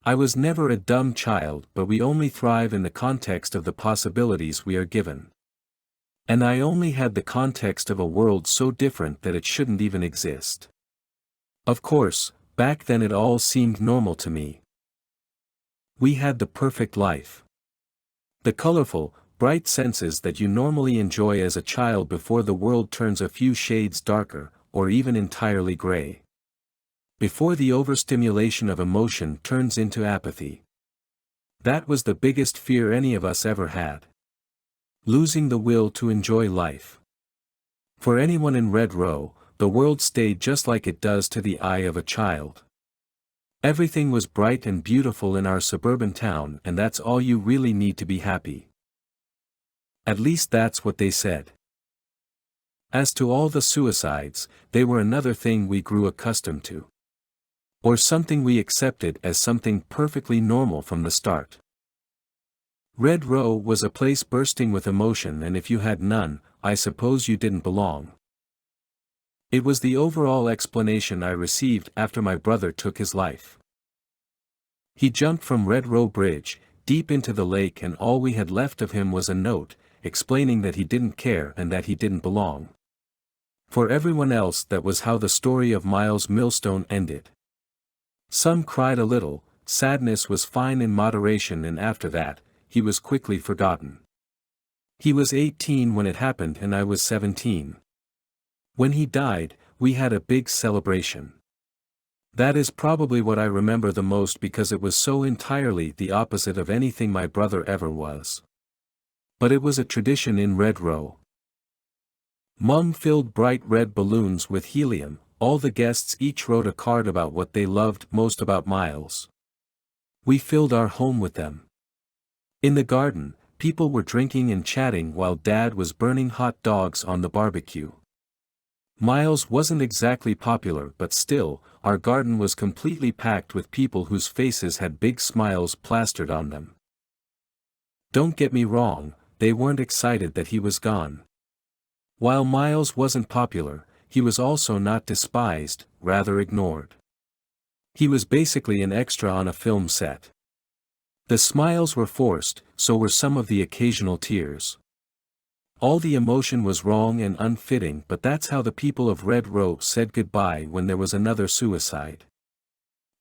I was never a dumb child, but we only thrive in the context of the possibilities we are given. And I only had the context of a world so different that it shouldn't even exist. Of course, back then it all seemed normal to me. We had the perfect life. The colorful, bright senses that you normally enjoy as a child before the world turns a few shades darker, or even entirely gray. Before the overstimulation of emotion turns into apathy. That was the biggest fear any of us ever had. Losing the will to enjoy life. For anyone in Red Row, the world stayed just like it does to the eye of a child. Everything was bright and beautiful in our suburban town, and that's all you really need to be happy. At least that's what they said. As to all the suicides, they were another thing we grew accustomed to. Or something we accepted as something perfectly normal from the start. Red Row was a place bursting with emotion, and if you had none, I suppose you didn't belong. It was the overall explanation I received after my brother took his life. He jumped from Red Row Bridge, deep into the lake, and all we had left of him was a note, explaining that he didn't care and that he didn't belong. For everyone else, that was how the story of Miles Millstone ended. Some cried a little, sadness was fine in moderation, and after that, he was quickly forgotten. He was 18 when it happened and I was 17. When he died, we had a big celebration. That is probably what I remember the most, because it was so entirely the opposite of anything my brother ever was. But it was a tradition in Red Row. Mum filled bright red balloons with helium. All the guests each wrote a card about what they loved most about Miles. We filled our home with them. In the garden, people were drinking and chatting while Dad was burning hot dogs on the barbecue. Miles wasn't exactly popular, but still, our garden was completely packed with people whose faces had big smiles plastered on them. Don't get me wrong, they weren't excited that he was gone. While Miles wasn't popular, he was also not despised, rather ignored. He was basically an extra on a film set. The smiles were forced, so were some of the occasional tears. All the emotion was wrong and unfitting, but that's how the people of Red Row said goodbye when there was another suicide.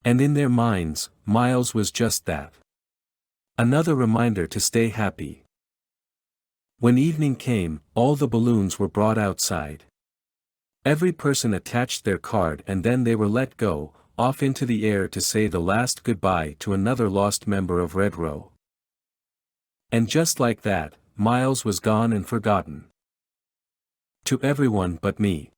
And in their minds, Miles was just that. Another reminder to stay happy. When evening came, all the balloons were brought outside. Every person attached their card, and then they were let go, off into the air to say the last goodbye to another lost member of Red Row. And just like that, Miles was gone and forgotten. To everyone but me.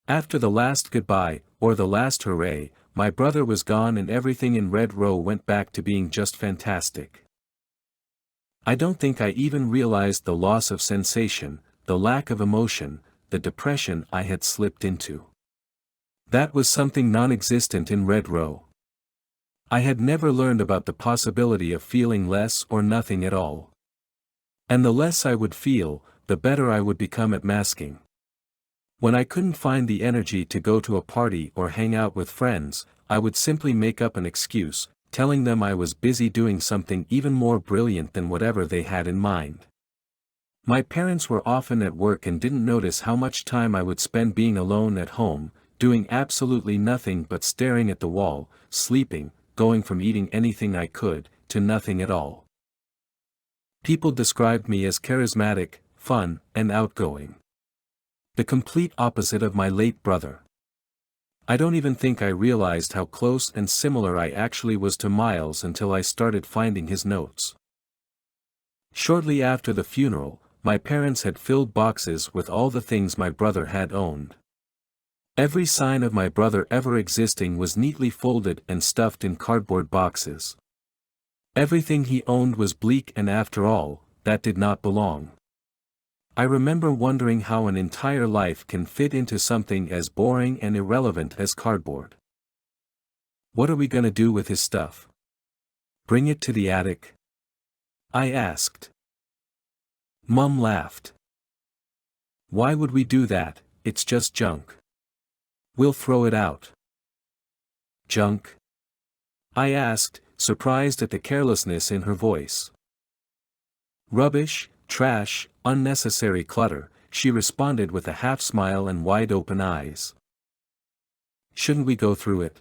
After the last goodbye, or the last hooray, my brother was gone and everything in Red Row went back to being just fantastic. I don't think I even realized the loss of sensation, the lack of emotion, the depression I had slipped into. That was something non-existent in Red Row. I had never learned about the possibility of feeling less or nothing at all. And the less I would feel, the better I would become at masking. When I couldn't find the energy to go to a party or hang out with friends, I would simply make up an excuse, telling them I was busy doing something even more brilliant than whatever they had in mind. My parents were often at work and didn't notice how much time I would spend being alone at home, doing absolutely nothing but staring at the wall, sleeping, going from eating anything I could, to nothing at all. People described me as charismatic, fun, and outgoing. The complete opposite of my late brother. I don't even think I realized how close and similar I actually was to Miles until I started finding his notes. Shortly after the funeral, my parents had filled boxes with all the things my brother had owned. Every sign of my brother ever existing was neatly folded and stuffed in cardboard boxes. Everything he owned was bleak, and after all, that did not belong. I remember wondering how an entire life can fit into something as boring and irrelevant as cardboard. What are we gonna do with his stuff? Bring it to the attic? I asked. Mum laughed. Why would we do that? It's just junk. We'll throw it out. Junk? I asked, surprised at the carelessness in her voice. Rubbish, trash, unnecessary clutter, she responded with a half-smile and wide-open eyes. Shouldn't we go through it?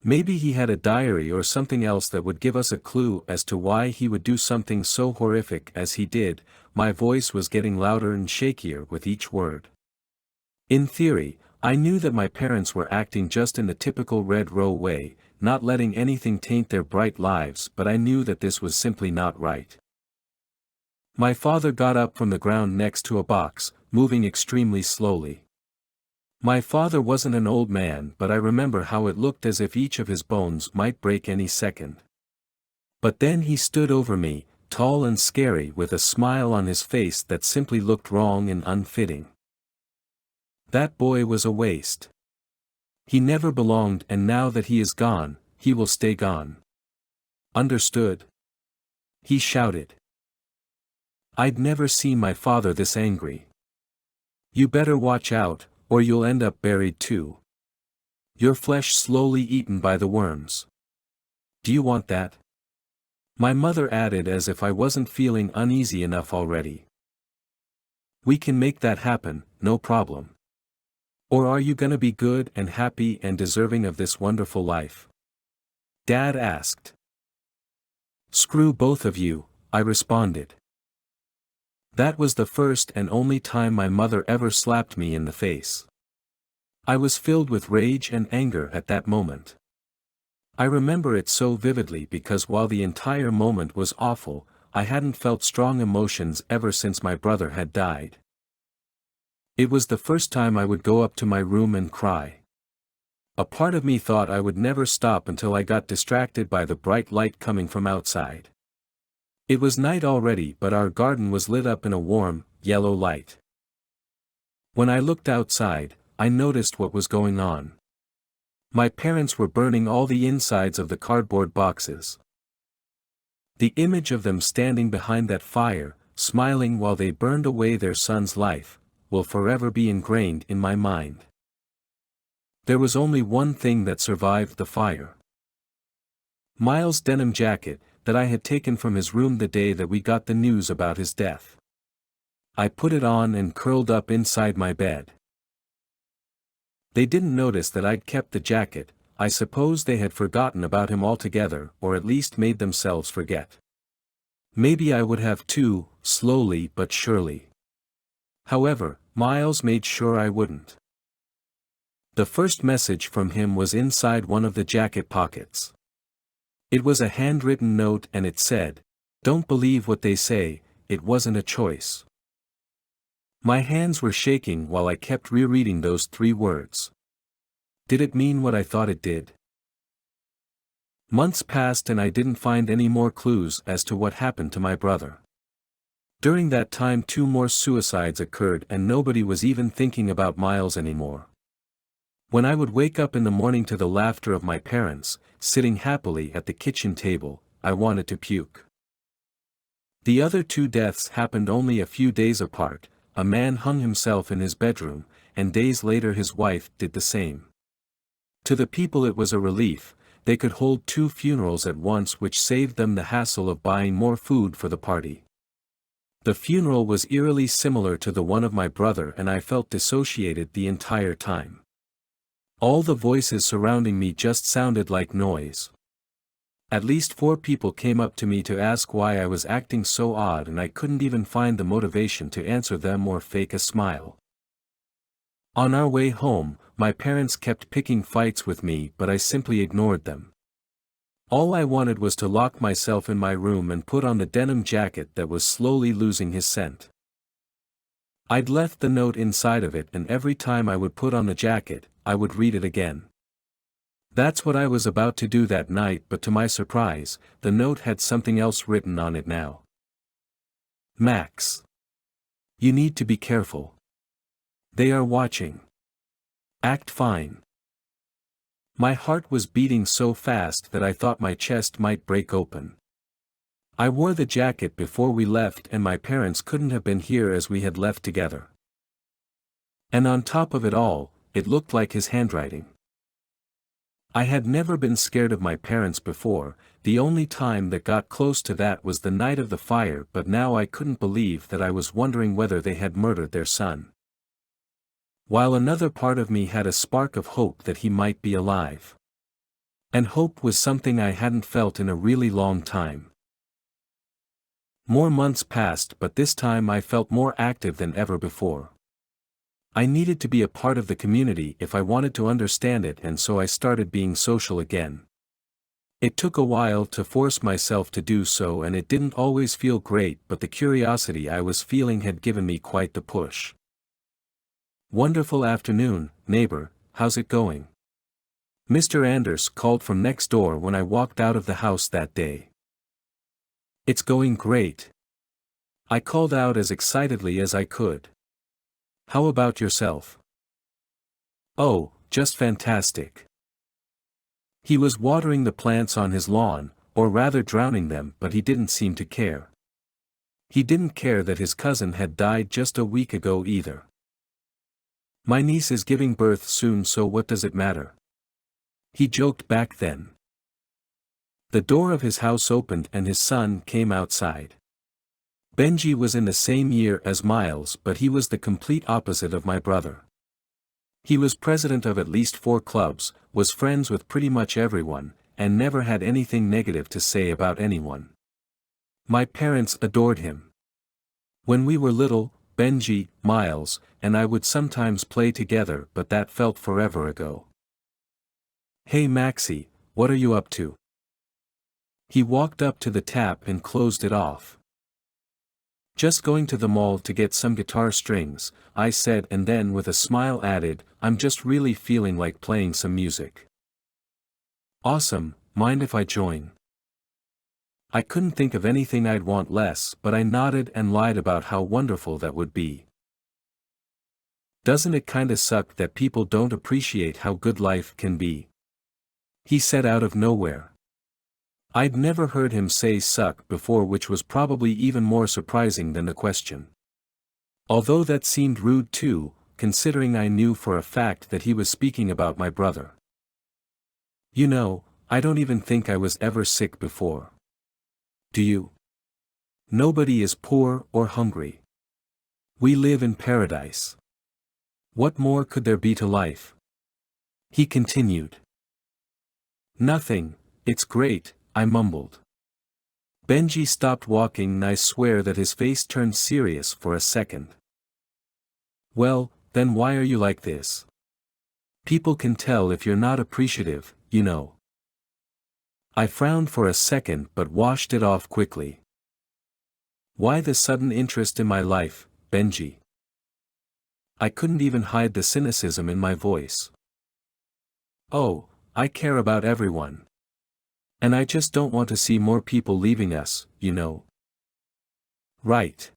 Maybe he had a diary or something else that would give us a clue as to why he would do something so horrific as he did. My voice was getting louder and shakier with each word. In theory, I knew that my parents were acting just in the typical Red Row way, not letting anything taint their bright lives, but I knew that this was simply not right. My father got up from the ground next to a box, moving extremely slowly. My father wasn't an old man, but I remember how it looked as if each of his bones might break any second. But then he stood over me, tall and scary, with a smile on his face that simply looked wrong and unfitting. That boy was a waste. He never belonged, and now that he is gone, he will stay gone. Understood? He shouted. I'd never seen my father this angry. You better watch out, or you'll end up buried too. Your flesh slowly eaten by the worms. Do you want that? My mother added as if I wasn't feeling uneasy enough already. We can make that happen, no problem. Or are you gonna be good and happy and deserving of this wonderful life? Dad asked. Screw both of you, I responded. That was the first and only time my mother ever slapped me in the face. I was filled with rage and anger at that moment. I remember it so vividly because while the entire moment was awful, I hadn't felt strong emotions ever since my brother had died. It was the first time I would go up to my room and cry. A part of me thought I would never stop until I got distracted by the bright light coming from outside. It was night already, but our garden was lit up in a warm, yellow light. When I looked outside, I noticed what was going on. My parents were burning all the insides of the cardboard boxes. The image of them standing behind that fire, smiling while they burned away their son's life, will forever be ingrained in my mind. There was only one thing that survived the fire. Miles' denim jacket, that I had taken from his room the day that we got the news about his death. I put it on and curled up inside my bed. They didn't notice that I'd kept the jacket. I suppose they had forgotten about him altogether, or at least made themselves forget. Maybe I would have too, slowly but surely. However, Miles made sure I wouldn't. The first message from him was inside one of the jacket pockets. It was a handwritten note and it said, "Don't believe what they say, it wasn't a choice." My hands were shaking while I kept rereading those 3 words. Did it mean what I thought it did? Months passed and I didn't find any more clues as to what happened to my brother. During that time 2 more suicides occurred and nobody was even thinking about Miles anymore. When I would wake up in the morning to the laughter of my parents, sitting happily at the kitchen table, I wanted to puke. The other 2 deaths happened only a few days apart. A man hung himself in his bedroom, and days later his wife did the same. To the people it was a relief, they could hold 2 funerals at once, which saved them the hassle of buying more food for the party. The funeral was eerily similar to the one of my brother and I felt dissociated the entire time. All the voices surrounding me just sounded like noise. At least 4 people came up to me to ask why I was acting so odd and I couldn't even find the motivation to answer them or fake a smile. On our way home, my parents kept picking fights with me but I simply ignored them. All I wanted was to lock myself in my room and put on the denim jacket that was slowly losing his scent. I'd left the note inside of it and every time I would put on the jacket, I would read it again. That's what I was about to do that night, but to my surprise, the note had something else written on it now. Max. You need to be careful. They are watching. Act fine. My heart was beating so fast that I thought my chest might break open. I wore the jacket before we left and my parents couldn't have been here as we had left together. And on top of it all, it looked like his handwriting. I had never been scared of my parents before, the only time that got close to that was the night of the fire, but now I couldn't believe that I was wondering whether they had murdered their son. While another part of me had a spark of hope that he might be alive. And hope was something I hadn't felt in a really long time. More months passed, but this time I felt more active than ever before. I needed to be a part of the community if I wanted to understand it, and so I started being social again. It took a while to force myself to do so, and it didn't always feel great, but the curiosity I was feeling had given me quite the push. "Wonderful afternoon, neighbor, how's it going?" Mr. Anders called from next door when I walked out of the house that day. "It's going great," I called out as excitedly as I could. "How about yourself?" "Oh, just fantastic." He was watering the plants on his lawn, or rather drowning them, but he didn't seem to care. He didn't care that his cousin had died just a week ago either. "My niece is giving birth soon, so what does it matter?" he joked back then. The door of his house opened and his son came outside. Benji was in the same year as Miles, but he was the complete opposite of my brother. He was president of at least 4 clubs, was friends with pretty much everyone, and never had anything negative to say about anyone. My parents adored him. When we were little, Benji, Miles, and I would sometimes play together, but that felt forever ago. "Hey Maxie, what are you up to?" He walked up to the tap and closed it off. "Just going to the mall to get some guitar strings," I said, and then with a smile added, "I'm just really feeling like playing some music." "Awesome, mind if I join?" I couldn't think of anything I'd want less, but I nodded and lied about how wonderful that would be. "Doesn't it kinda suck that people don't appreciate how good life can be?" he said out of nowhere. I'd never heard him say suck before, which was probably even more surprising than the question. Although that seemed rude too, considering I knew for a fact that he was speaking about my brother. "You know, I don't even think I was ever sick before. Do you? Nobody is poor or hungry. We live in paradise. What more could there be to life?" he continued. "Nothing, it's great," I mumbled. Benji stopped walking and I swear that his face turned serious for a second. "Well, then why are you like this? People can tell if you're not appreciative, you know." I frowned for a second but washed it off quickly. "Why the sudden interest in my life, Benji?" I couldn't even hide the cynicism in my voice. "Oh, I care about everyone. And I just don't want to see more people leaving us, you know." "Right.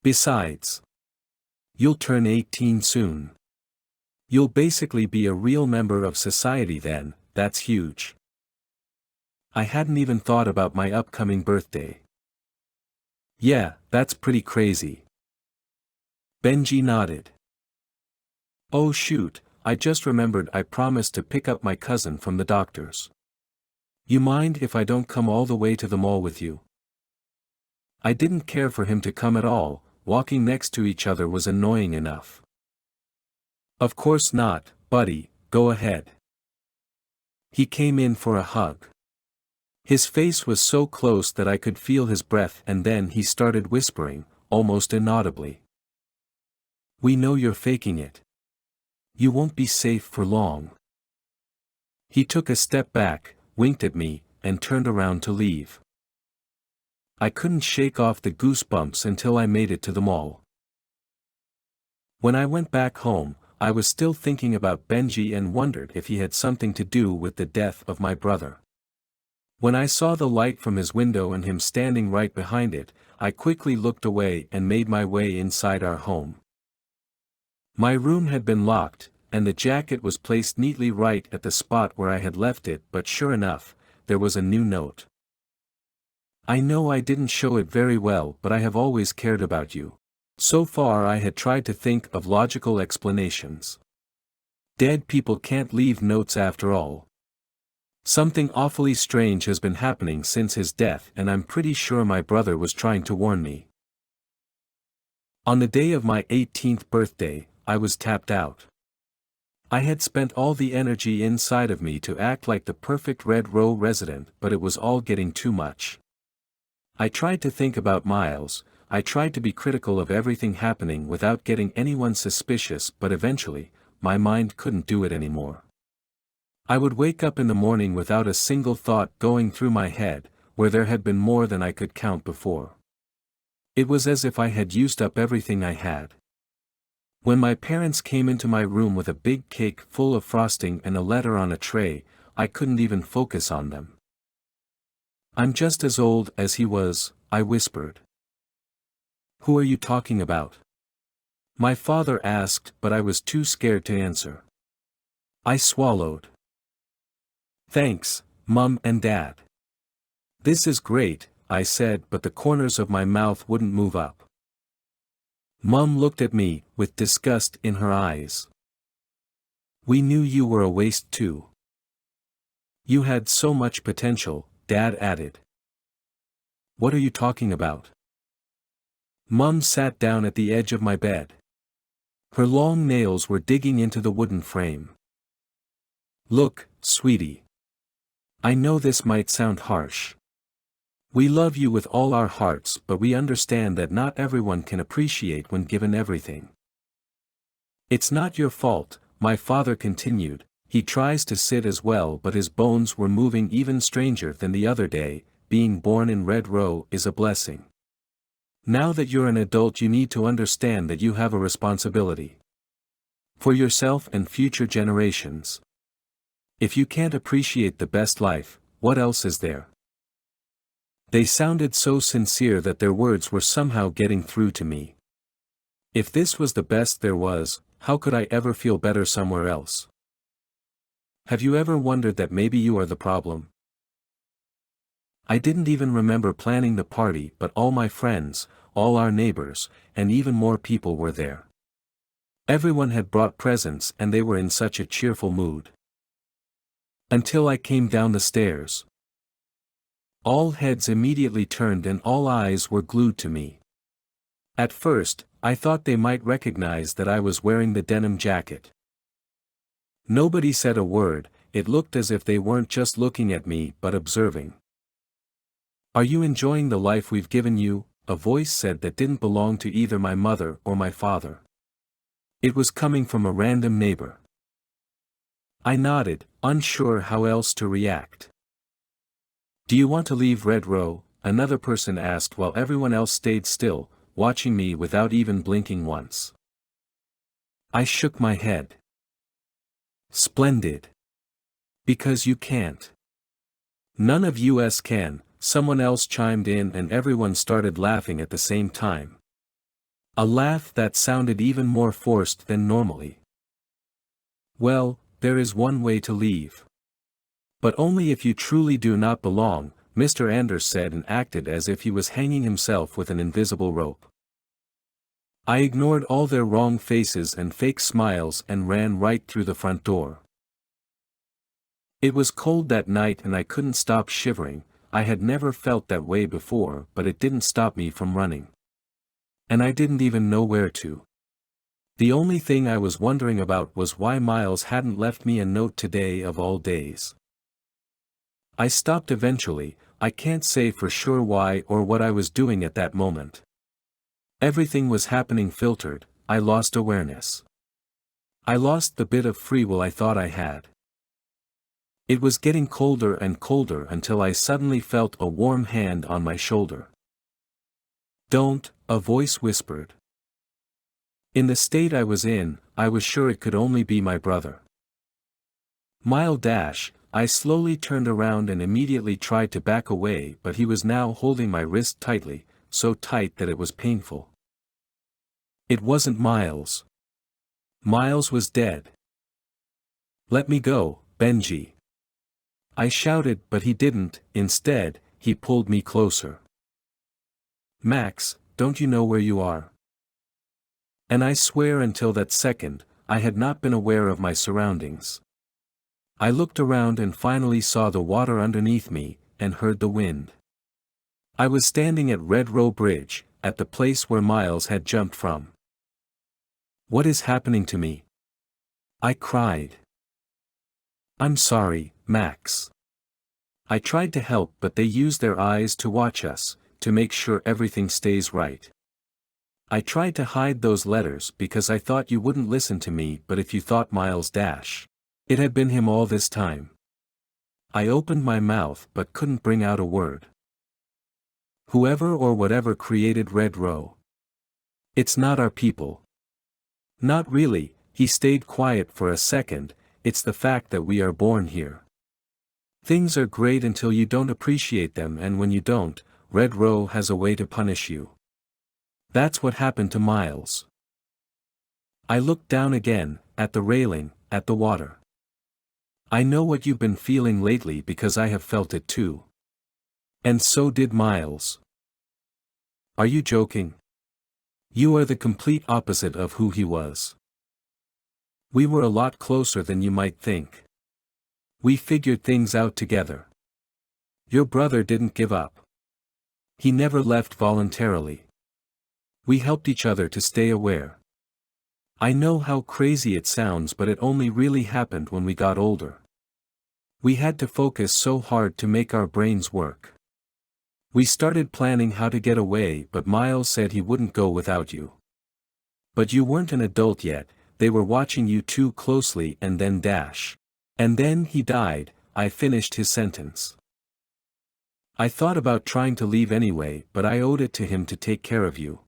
Besides, you'll turn 18 soon. You'll basically be a real member of society then, that's huge." I hadn't even thought about my upcoming birthday. "Yeah, that's pretty crazy." Benji nodded. "Oh shoot, I just remembered I promised to pick up my cousin from the doctor's. You mind if I don't come all the way to the mall with you?" I didn't care for him to come at all, walking next to each other was annoying enough. "Of course not, buddy, go ahead." He came in for a hug. His face was so close that I could feel his breath, and then he started whispering, almost inaudibly. "We know you're faking it. You won't be safe for long." He took a step back, winked at me, and turned around to leave. I couldn't shake off the goosebumps until I made it to the mall. When I went back home, I was still thinking about Benji and wondered if he had something to do with the death of my brother. When I saw the light from his window and him standing right behind it, I quickly looked away and made my way inside our home. My room had been locked, and the jacket was placed neatly right at the spot where I had left it, but sure enough, there was a new note. "I know I didn't show it very well, but I have always cared about you." So far I had tried to think of logical explanations. Dead people can't leave notes after all. Something awfully strange has been happening since his death, and I'm pretty sure my brother was trying to warn me. On the day of my 18th birthday, I was tapped out. I had spent all the energy inside of me to act like the perfect Red Row resident, but it was all getting too much. I tried to think about Miles, I tried to be critical of everything happening without getting anyone suspicious, but eventually, my mind couldn't do it anymore. I would wake up in the morning without a single thought going through my head, where there had been more than I could count before. It was as if I had used up everything I had. When my parents came into my room with a big cake full of frosting and a letter on a tray, I couldn't even focus on them. "I'm just as old as he was," I whispered. "Who are you talking about?" my father asked, but I was too scared to answer. I swallowed. "Thanks, Mum and Dad. This is great," I said, but the corners of my mouth wouldn't move up. Mum looked at me, with disgust in her eyes. "We knew you were a waste too. You had so much potential," Dad added. "What are you talking about?" Mum sat down at the edge of my bed. Her long nails were digging into the wooden frame. "Look, sweetie. I know this might sound harsh. We love you with all our hearts, but we understand that not everyone can appreciate when given everything. It's not your fault," my father continued. He tries to sit as well, but his bones were moving even stranger than the other day. "Being born in Red Row is a blessing. Now that you're an adult, you need to understand that you have a responsibility. For yourself and future generations. If you can't appreciate the best life, what else is there?" They sounded so sincere that their words were somehow getting through to me. If this was the best there was, how could I ever feel better somewhere else? Have you ever wondered that maybe you are the problem? I didn't even remember planning the party, but all my friends, all our neighbors, and even more people were there. Everyone had brought presents and they were in such a cheerful mood. Until I came down the stairs. All heads immediately turned and all eyes were glued to me. At first, I thought they might recognize that I was wearing the denim jacket. Nobody said a word. It looked as if they weren't just looking at me but observing. "Are you enjoying the life we've given you?" a voice said that didn't belong to either my mother or my father. It was coming from a random neighbor. I nodded, unsure how else to react. "Do you want to leave Red Row?" another person asked while everyone else stayed still, watching me without even blinking once. I shook my head. "Splendid. Because you can't." "None of us can," someone else chimed in, and everyone started laughing at the same time. A laugh that sounded even more forced than normally. "Well, there is one way to leave. But only if you truly do not belong," Mr. Anders said, and acted as if he was hanging himself with an invisible rope. I ignored all their wrong faces and fake smiles and ran right through the front door. It was cold that night and I couldn't stop shivering. I had never felt that way before, but it didn't stop me from running. And I didn't even know where to. The only thing I was wondering about was why Miles hadn't left me a note today of all days. I stopped eventually. I can't say for sure why or what I was doing at that moment. Everything was happening filtered. I lost awareness. I lost the bit of free will I thought I had. It was getting colder and colder until I suddenly felt a warm hand on my shoulder. "Don't," a voice whispered. In the state I was in, I was sure it could only be my brother. Mile dash. I slowly turned around and immediately tried to back away, but he was now holding my wrist tightly, so tight that it was painful. It wasn't Miles. Miles was dead. "Let me go, Benji." I shouted, but he didn't. Instead, he pulled me closer. "Max, don't you know where you are?" And I swear until that second, I had not been aware of my surroundings. I looked around and finally saw the water underneath me, and heard the wind. I was standing at Red Row Bridge, at the place where Miles had jumped from. "What is happening to me?" I cried. "I'm sorry, Max." I tried to help, but they use their eyes to watch us, to make sure everything stays right. I tried to hide those letters because I thought you wouldn't listen to me, but if you thought Miles dash. It had been him all this time. I opened my mouth but couldn't bring out a word. Whoever or whatever created Red Row. It's not our people. Not really. He stayed quiet for a second. It's the fact that we are born here. Things are great until you don't appreciate them, and when you don't, Red Row has a way to punish you. That's what happened to Miles. I looked down again, at the railing, at the water. I know what you've been feeling lately because I have felt it too. And so did Miles. Are you joking? You are the complete opposite of who he was. We were a lot closer than you might think. We figured things out together. Your brother didn't give up. He never left voluntarily. We helped each other to stay aware. I know how crazy it sounds, but it only really happened when we got older. We had to focus so hard to make our brains work. We started planning how to get away, but Miles said he wouldn't go without you. But you weren't an adult yet, they were watching you too closely, and then dash. And then he died. I finished his sentence. I thought about trying to leave anyway, but I owed it to him to take care of you.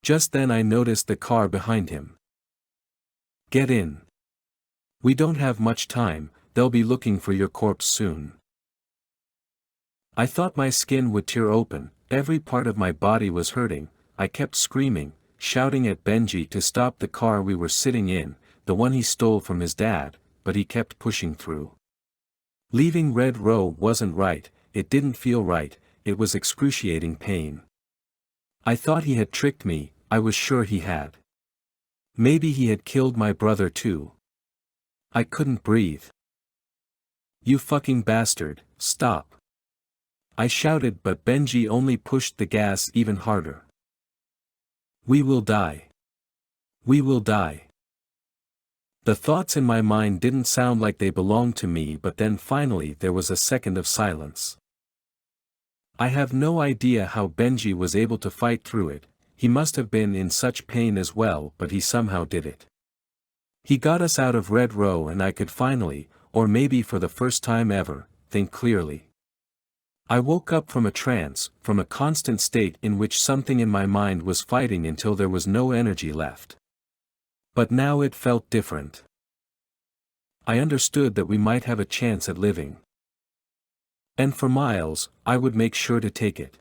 Just then I noticed the car behind him. Get in. We don't have much time, they'll be looking for your corpse soon. I thought my skin would tear open, every part of my body was hurting. I kept screaming, shouting at Benji to stop the car we were sitting in, the one he stole from his dad, but he kept pushing through. Leaving Red Row wasn't right, it didn't feel right, it was excruciating pain. I thought he had tricked me, I was sure he had. Maybe he had killed my brother too. I couldn't breathe. You fucking bastard, stop. I shouted, but Benji only pushed the gas even harder. We will die. We will die. The thoughts in my mind didn't sound like they belonged to me, but then finally there was a second of silence. I have no idea how Benji was able to fight through it, he must have been in such pain as well, but he somehow did it. He got us out of Red Row, and I could finally, or maybe for the first time ever, think clearly. I woke up from a trance, from a constant state in which something in my mind was fighting until there was no energy left. But now it felt different. I understood that we might have a chance at living. And for Miles, I would make sure to take it.